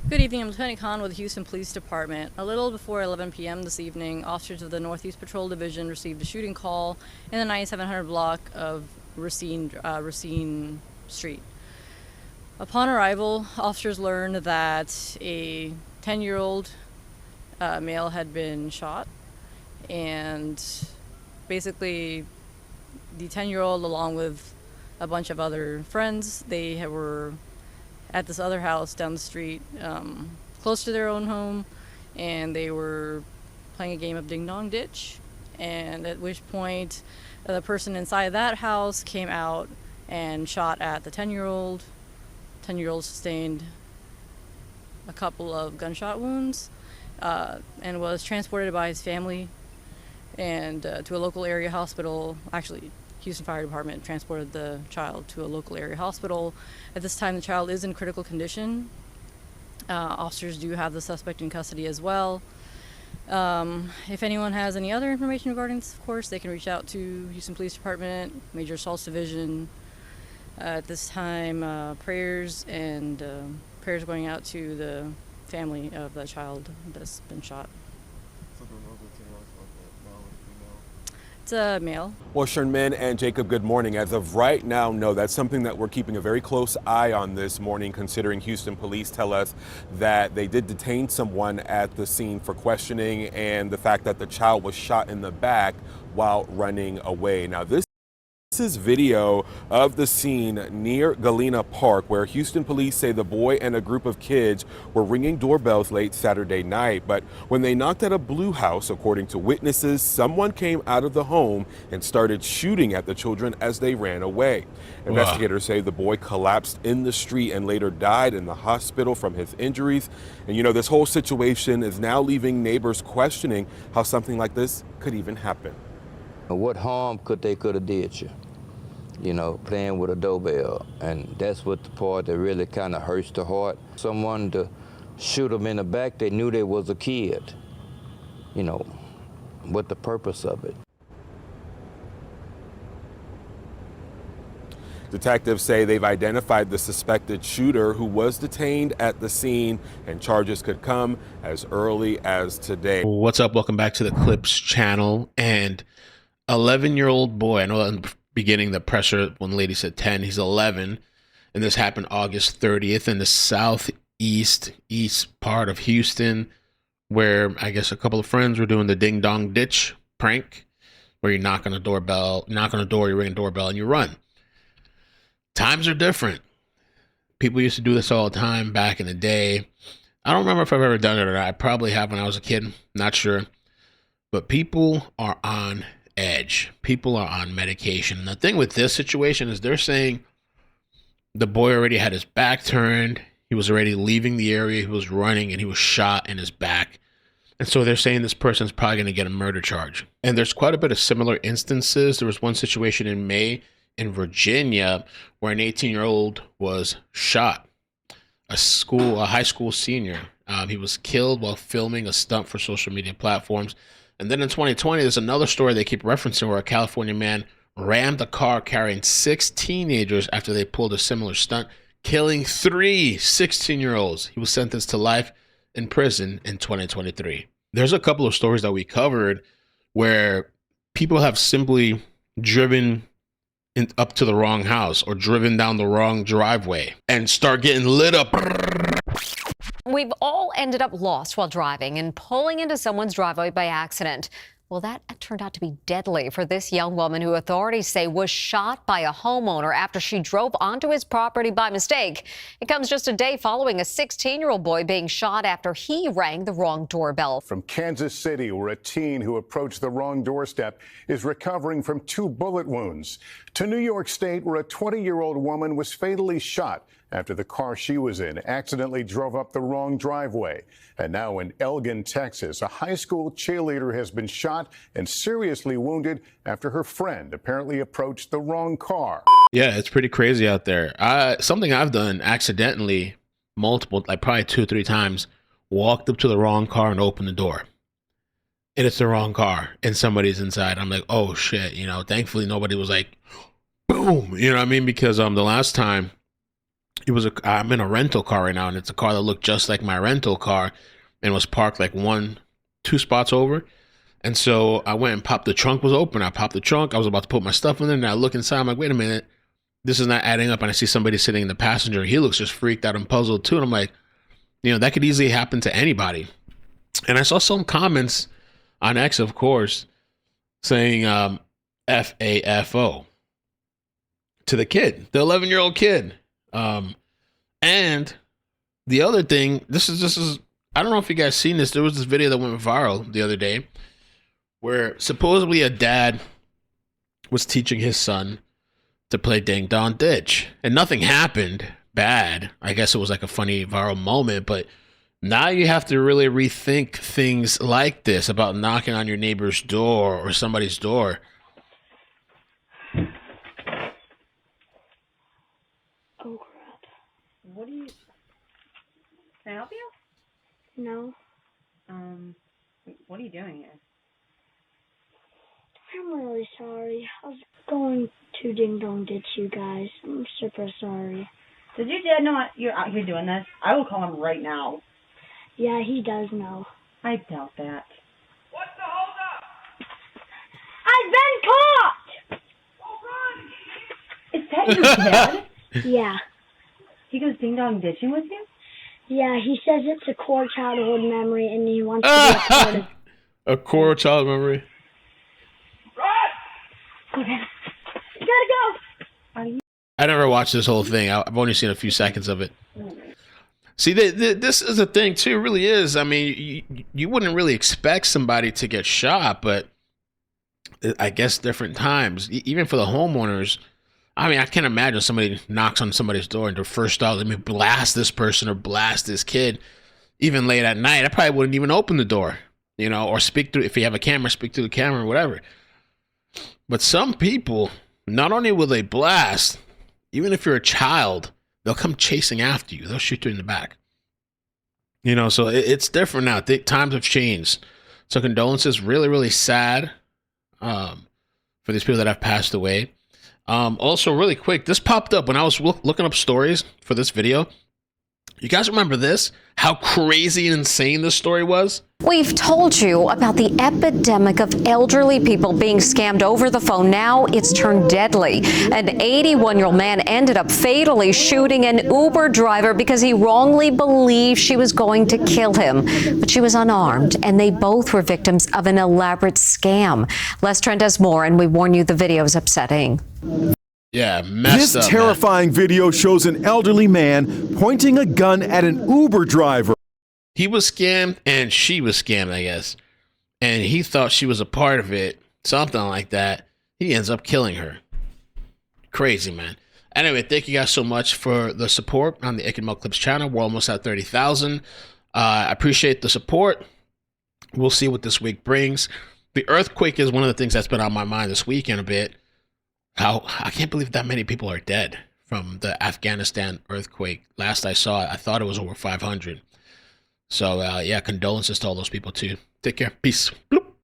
Good evening, I'm Lieutenant Khan with the Houston Police Department. A little before 11 p.m. this evening, officers of the Northeast Patrol Division received a shooting call in the 9700 block of Racine Street. Upon arrival, officers learned that a 10-year-old male had been shot, and basically the 10-year-old, along with a bunch of other friends, they were at this other house down the street, close to their own home, and they were playing a game of ding dong ditch, and at which point the person inside that house came out and shot at the 10-year-old. 10-year-old sustained a couple of gunshot wounds and was transported by his family and to a local area hospital. Actually, Houston Fire Department transported the child to a local area hospital. At this time, the child is in critical condition. Officers do have the suspect in custody as well. If anyone has any other information regarding this, of course, they can reach out to Houston Police Department, Major Assaults Division. At this time, prayers going out to the family of the child that's been shot. It's a male. Well, Sherman and Jacob, good morning. As of right now, no, that's something that we're keeping a very close eye on this morning, considering Houston police tell us that they did detain someone at the scene for questioning and the fact that the child was shot in the back while running away. Now, this is video of the scene near Galena Park, where Houston police say the boy and a group of kids were ringing doorbells late Saturday night. But when they knocked at a blue house, according to witnesses, someone came out of the home and started shooting at the children as they ran away. Investigators say the boy collapsed in the street and later died in the hospital from his injuries. And you know, this whole situation is now leaving neighbors questioning how something like this could even happen. What harm could have did you? You know, playing with a doorbell. And that's what the part that really kind of hurts the heart. Someone to shoot them in the back, they knew there was a kid. You know, what the purpose of it? Detectives say they've identified the suspected shooter, who was detained at the scene, and charges could come as early as today. What's up? Welcome back to the Clips channel. And 11-year-old boy, I know in the beginning the pressure, one lady said 10, he's 11, and this happened August 30th in the southeast part of Houston, where I guess a couple of friends were doing the ding dong ditch prank, where you knock on a door, you ring a doorbell, and you run. Times are different. People used to do this all the time back in the day. I don't remember if I've ever done it or not. I probably have when I was a kid, not sure. But people are on edge. People are on medication. And the thing with this situation is they're saying the boy already had his back turned. He was already leaving the area. He was running and he was shot in his back. And so they're saying this person's probably going to get a murder charge. And there's quite a bit of similar instances. There was one situation in May in Virginia where an 18-year-old was shot, a high school senior. He was killed while filming a stunt for social media platforms. And then in 2020, there's another story they keep referencing where a California man rammed a car carrying 6 teenagers after they pulled a similar stunt, killing 3 16-year-olds. He was sentenced to life in prison in 2023. There's a couple of stories that we covered where people have simply driven up to the wrong house or driven down the wrong driveway and start getting lit up. We've all ended up lost while driving and pulling into someone's driveway by accident. Well, that turned out to be deadly for this young woman who authorities say was shot by a homeowner after she drove onto his property by mistake. It comes just a day following a 16-year-old boy being shot after he rang the wrong doorbell. From Kansas City, where a teen who approached the wrong doorstep is recovering from 2 bullet wounds, to New York State, where a 20-year-old woman was fatally shot after the car she was in accidentally drove up the wrong driveway. And now in Elgin, Texas, a high school cheerleader has been shot and seriously wounded after her friend apparently approached the wrong car. Yeah, it's pretty crazy out there. Something I've done accidentally multiple, like probably 2 or 3 times, walked up to the wrong car and opened the door. And it's the wrong car and somebody's inside. I'm like, oh shit, thankfully nobody was like, boom, you know what I mean? Because the last time I'm in a rental car right now, and it's a car that looked just like my rental car and was parked like 2 spots over. And so I went and popped the trunk was open. I popped the trunk. I was about to put my stuff in there, and I look inside. I'm like, wait a minute, this is not adding up. And I see somebody sitting in the passenger. He looks just freaked out and puzzled too. And I'm like, that could easily happen to anybody. And I saw some comments on X, of course, saying FAFO to the kid, the 11-year-old kid. And the other thing, this is I don't know if you guys seen this. There was this video that went viral the other day where supposedly a dad was teaching his son to play ding dong ditch, and nothing happened bad. I guess it was like a funny viral moment, but now you have to really rethink things like this about knocking on your neighbor's door or somebody's door. Oh crap. What do you... Can I help you? No. What are you doing here? I'm really sorry. I was going to ding dong ditch you guys. I'm super sorry. Did your dad know you're out here doing this? I will call him right now. Yeah, he does know. I doubt that. What's the holdup? I've been caught! Is that your dad? Yeah. He goes ding dong ditching with you? Yeah, he says it's a core childhood memory and he wants to be a part of. A core child memory. Okay. You gotta go! I never watched this whole thing. I've only seen a few seconds of it. See, this is a thing too. It really is. I mean, you wouldn't really expect somebody to get shot, but I guess different times, even for the homeowners. I mean, I can't imagine somebody knocks on somebody's door and their first thought, let me blast this person or blast this kid. Even late at night, I probably wouldn't even open the door, or speak through. If you have a camera, speak through the camera or whatever. But some people, not only will they blast, even if you're a child, they'll come chasing after you. They'll shoot you in the back. So it's different now. Times have changed. So condolences. Really, really sad for these people that have passed away. Also, really quick, this popped up when I was looking up stories for this video. You guys remember this? How crazy and insane this story was? We've told you about the epidemic of elderly people being scammed over the phone. Now it's turned deadly. An 81-year-old man ended up fatally shooting an Uber driver because he wrongly believed she was going to kill him. But she was unarmed, and they both were victims of an elaborate scam. Les Trent has more, and we warn you the video is upsetting. Yeah, messed up. This terrifying video shows an elderly man pointing a gun at an Uber driver. He was scammed and she was scammed, I guess. And he thought she was a part of it, something like that. He ends up killing her. Crazy, man. Anyway, thank you guys so much for the support on the iCkEdMeL Clips channel. We're almost at 30,000. I appreciate the support. We'll see what this week brings. The earthquake is one of the things that's been on my mind this weekend a bit. How I can't believe that many people are dead from the Afghanistan earthquake. Last I saw it, I thought it was over 500. So, yeah, condolences to all those people, too. Take care. Peace. Bloop.